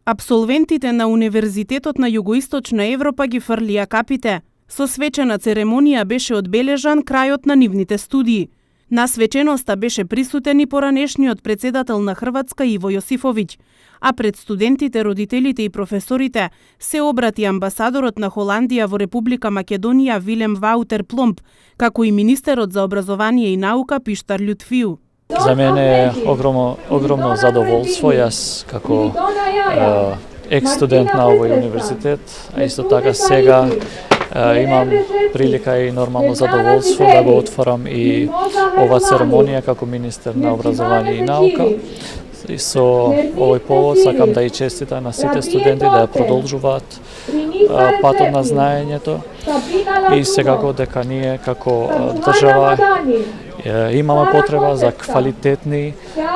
Апсолвентите на Универзитетот на Југоисточна Европа ги фрлија капите. Со свечена церемонија беше одбележан крајот на нивните студии. На свеченоста беше присутен и поранешниот председател на Хрватска Иво Јосифовиќ, а пред студентите, родителите и професорите се обрати амбасадорот на Холандија во Република Македонија Вилем Ваутер Пломб, како и министерот за образование и наука Пиштар Љутфију. За мене е огромно задоволство, јас како екс-студент на овој универзитет, а исто така сега имам прилика и нормално задоволство да го отворам и ова церемонија како министер на образование и наука. И со овој повод сакам да и честитам на сите студенти да ја продолжуваат патот на знаењето и секако дека ние како држава имаме потреба за квалитетни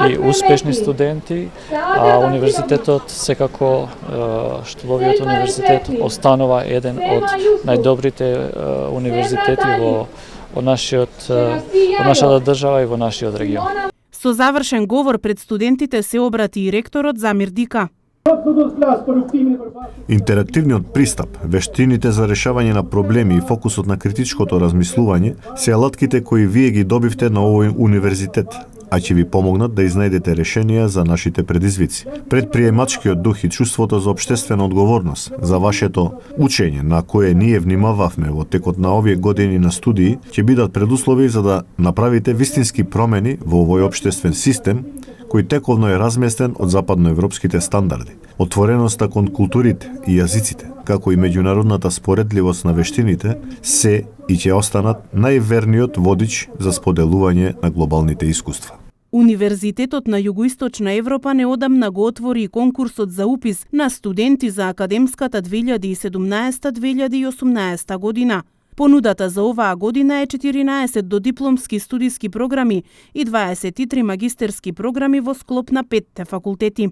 и успешни студенти, а универзитетот секако Штиловиот универзитет останува еден од најдобрите универзитети во нашата држава и во нашиот регион. Со завршен говор пред студентите се обрати и ректорот Замир Дика. Интерактивниот пристап, вештините за решавање на проблеми и фокусот на критичкото размислување се алатките кои вие ги добивте на овој универзитет, а ќе ви помогнат да изнајдете решенија за нашите предизвици. Предприемачкиот дух и чувството за општествена одговорност за вашето учење, на кое ние внимававме во текот на овие години на студии, ќе бидат предуслови за да направите вистински промени во овој општествен систем кој тековно е разместен од западноевропските стандарди. Отвореноста кон културите и јазиците, како и меѓународната споредливост на вештините, се и ќе останат најверниот водич за споделување на глобалните искуства. Универзитетот на Југоисточна Европа неодамна го отвори и конкурсот за упис на студенти за академската 2017-2018 година. Понудата за оваа година е 14 додипломски студиски програми и 23 магистерски програми во склоп на 5 факултети.